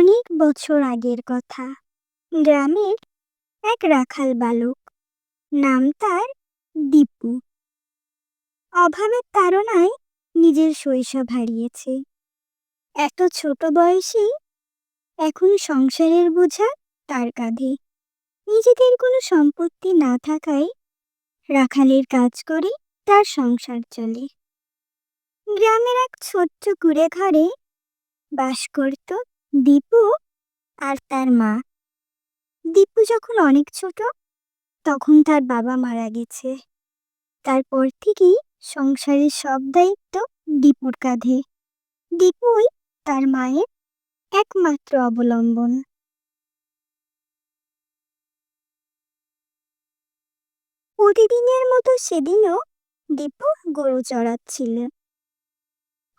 অনেক বছর আগের কথা। গ্রামের এক রাখাল বালক, নাম তার দীপু, অভাবের তাড়নায় নিজের শৈশব হারিয়েছে। এত ছোট বয়সেই এখন সংসারের বোঝা তার কাঁধে। নিজেদের কোনো সম্পত্তি না থাকায় রাখালের কাজ করে তার সংসার চলে। গ্রামের এক ছোট্ট কুঁড়ে ঘরে বাস করত দীপু আর তার মা। দীপু যখন অনেক ছোট তখন তার বাবা মারা গেছে। তারপর থেকেই সংসারের সব দায়িত্ব দীপুর কাঁধে। দীপুই তার মায়ের একমাত্র অবলম্বন। প্রতিদিনের মতো সেদিনও দীপু গরু চড়াচ্ছিল।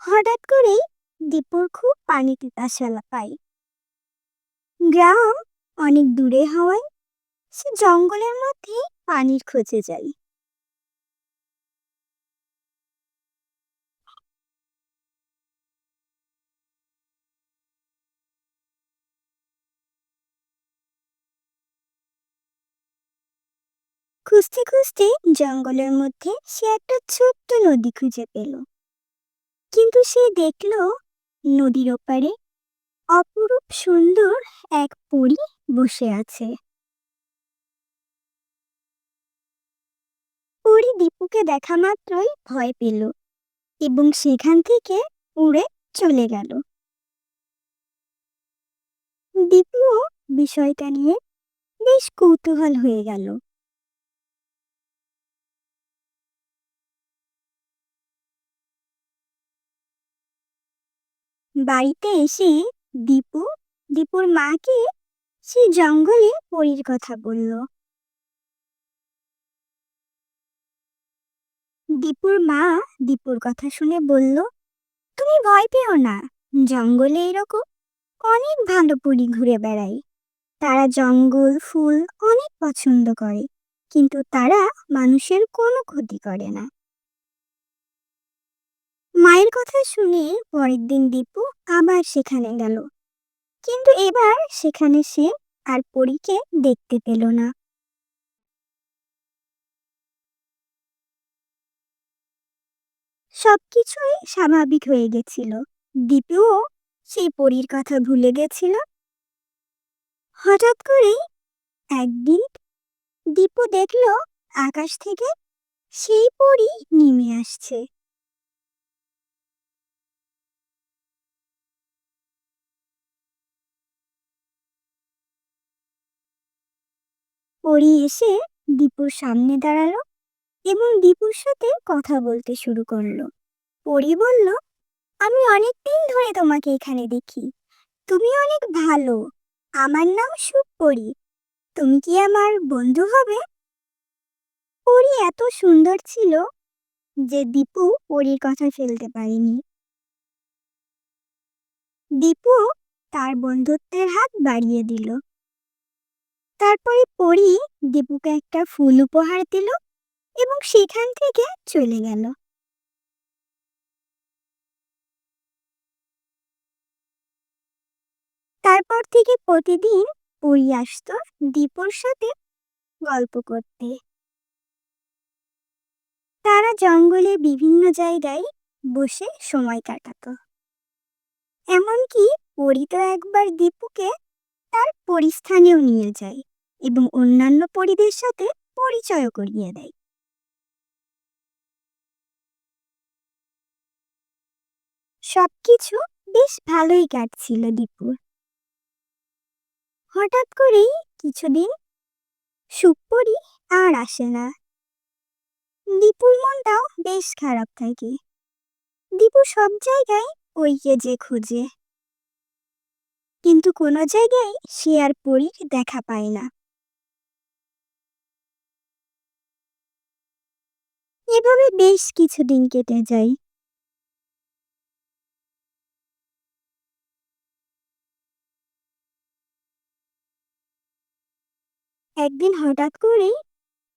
হঠাৎ করেই দীপুর খুব পানি পিপাসা পায়। গ্রাম অনেক দূরে হওয়ায় সে জঙ্গলের মধ্যে পানির খোঁজে যায়। খুঁজতে খুঁজতে জঙ্গলের মধ্যে সে একটা ছোট্ট নদী খুঁজে পেল। কিন্তু সে দেখল নদীর ওপারে অপরূপ সুন্দর এক পরী বসে আছে। পরী দীপুকে দেখা মাত্রই ভয় পেল এবং সেখান থেকে উড়ে চলে গেল। দীপুও বিষয়টা নিয়ে বেশ কৌতূহল হয়ে গেল। বাড়িতে এসে দীপু দীপুর মাকে সেই জঙ্গলে পরীর কথা বলল। দীপুর মা দীপুর কথা শুনে বলল, তুমি ভয় পেও না, জঙ্গলে এরকম অনেক ভালো পরী ঘুরে বেড়ায়। তারা জঙ্গল ফুল অনেক পছন্দ করে, কিন্তু তারা মানুষের কোনো ক্ষতি করে না। মায়ের কথা শুনে পরের দিন দীপু আবার সেখানে গেল, কিন্তু এবার সেখানে সে আর পরীকে দেখতে পেল না। সবকিছুই স্বাভাবিক হয়ে গেছিল। দীপুও সেই পরীর কথা ভুলে গেছিল। হঠাৎ করেই একদিন দীপু দেখল আকাশ থেকে সেই পরী নেমে আসছে। পরী এসে দীপুর সামনে দাঁড়ালো এবং দীপুর সাথে কথা বলতে শুরু করলো। পরী বলল, আমি অনেকদিন ধরে তোমাকে এখানে দেখি, তুমি অনেক ভালো। আমার নাম সুপরি, তুমি কি আমার বন্ধু হবে? পরী এত সুন্দর ছিল যে দীপু পরীর কথা ফেলতে পারেনি। দীপু তার বন্ধুত্বের হাত বাড়িয়ে দিল। তারপরে পরী দীপুকে একটা ফুল উপহার দিল এবং সেখান থেকে চলে গেল। তারপর থেকে প্রতিদিন পরী আসতো দীপুর সাথে গল্প করতে। তারা জঙ্গলে বিভিন্ন জায়গায় বসে সময় কাটাতো। এমনকি পরী তো একবার দীপুকে তার পরিস্থানেও নিয়ে যায় এবং অন্যান্য পরীদের সাথে পরিচয় করিয়ে দেয়। সবকিছু বেশ ভালোই কাটছিল দীপুর। হঠাৎ করেই কিছুদিন সুপরি আর আসে না। দীপুর মনটাও বেশ খারাপ থাকে। দীপু সব জায়গায় ওইকে যে খুঁজে, কিন্তু কোনো জায়গায় সে আর পরীর দেখা পায় না। এভাবে বেশ কিছুদিন কেটে যায়। একদিন হঠাৎ করেই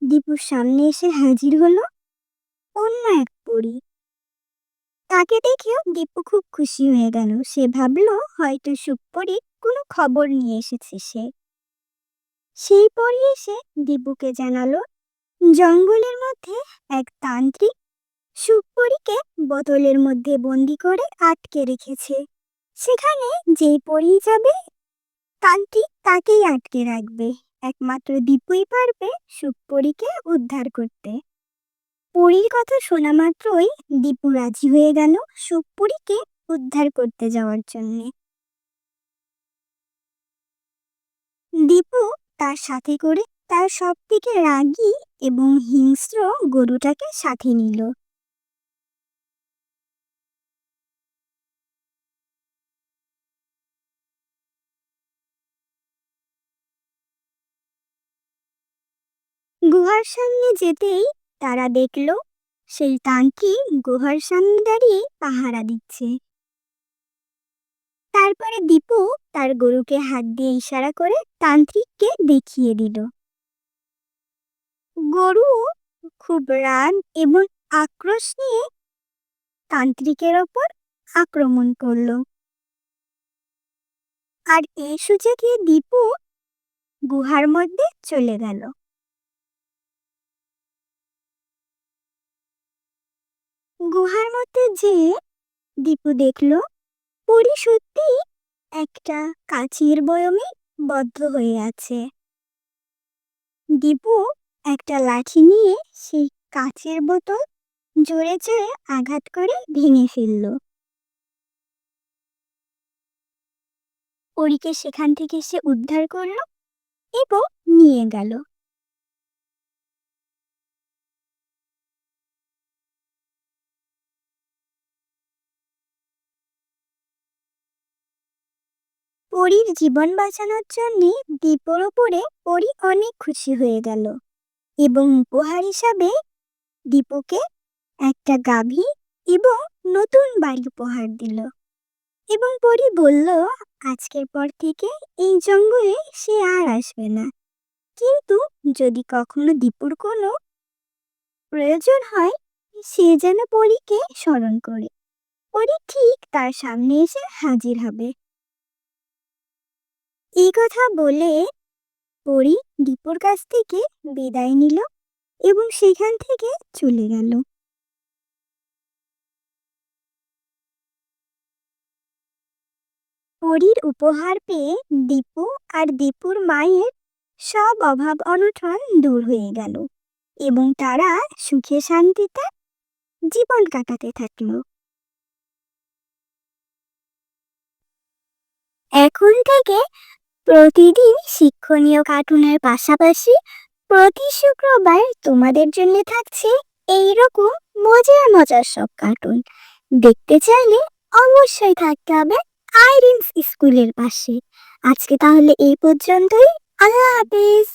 দীপুর সামনে এসে হাজির হলো অন্য এক পরী। তাকে দেখেও দীপু খুব খুশি হয়ে গেল। সে ভাবলো হয়তো সুপরি কোনো খবর নিয়ে এসেছে সে। সেই পরই এসে দীপুকে জানালো জঙ্গলের মধ্যে এক তান্ত্রিক সুখপরীকে বোতলের মধ্যে বন্দি করে আটকে রেখেছে। সেখানে যেই পরী যাবে তান্ত্রিক তাকেই আটকে রাখবে। একমাত্র দীপুই পারবে সুখপরীকে উদ্ধার করতে। পরীর কথা শোনা মাত্রই দীপু রাজি হয়ে গেল সুখপরীকে উদ্ধার করতে যাওয়ার জন্য। দীপু তার সাথে করে তার সবথেকে রাগী এবং হিংস্র গরুটাকে সাথে নিল। গুহার সামনে যেতেই তারা দেখল সেই তান্ত্রিক গুহার সামনে দাঁড়িয়ে পাহারা দিচ্ছে। তারপরে দীপু তার গরুকে হাত দিয়ে ইশারা করে তান্ত্রিককে দেখিয়ে দিল। গরু খুব রাগ এবং আক্রোশ নিয়ে তান্ত্রিকের ওপর আক্রমণ করলো। আর এই সুযোগে দীপু গুহার মধ্যে চলে গেল। গুহার মধ্যে যেয়ে দীপু দেখলো পরী সত্যি একটা কাচের বয়মে বদ্ধ হয়ে আছে। দীপু একটা লাঠি নিয়ে সেই কাচের বোতল জোরে জোরে আঘাত করে ভেঙে ফেলল। পরীকে সেখান থেকে সে উদ্ধার করলো এবং নিয়ে গেল। পরীর জীবন বাঁচানোর জন্য দীপুর উপরে পরী অনেক খুশি হয়ে গেল এবং উপহার হিসাবে দীপুকে একটা গাভী এবং নতুন বাড়ি উপহার দিল। এবং পরী বলল আজকের পর থেকে এই জঙ্গলে সে আর আসবে না, কিন্তু যদি কখনো দীপুর কোনো প্রয়োজন হয় সে যেন পরীকে স্মরণ করে। পরী ঠিক তার সামনে এসে হাজির হবে। এই কথা বলে পরী দীপুর কাছ থেকে বিদায় নিল এবং সেখান থেকে চলে গেল। পরীর উপহার পেয়ে দীপু আর দীপুর মায়ের সব অভাব অনটন দূর হয়ে গেল এবং তারা সুখে শান্তিতে জীবন কাটাতে থাকলো। এখন থেকে প্রতিদিন শিক্ষণীয় কার্টুনের পাশাপাশি প্রতি শুক্রবার তোমাদের জন্য থাকছে এইরকম মজার মজার সব কার্টুন। দেখতে চাইলে অবশ্যই থাকতে হবে আইরিনস স্কুলের পাশে। আজকে তাহলে এই পর্যন্তই। আল্লাহ হাফেজ।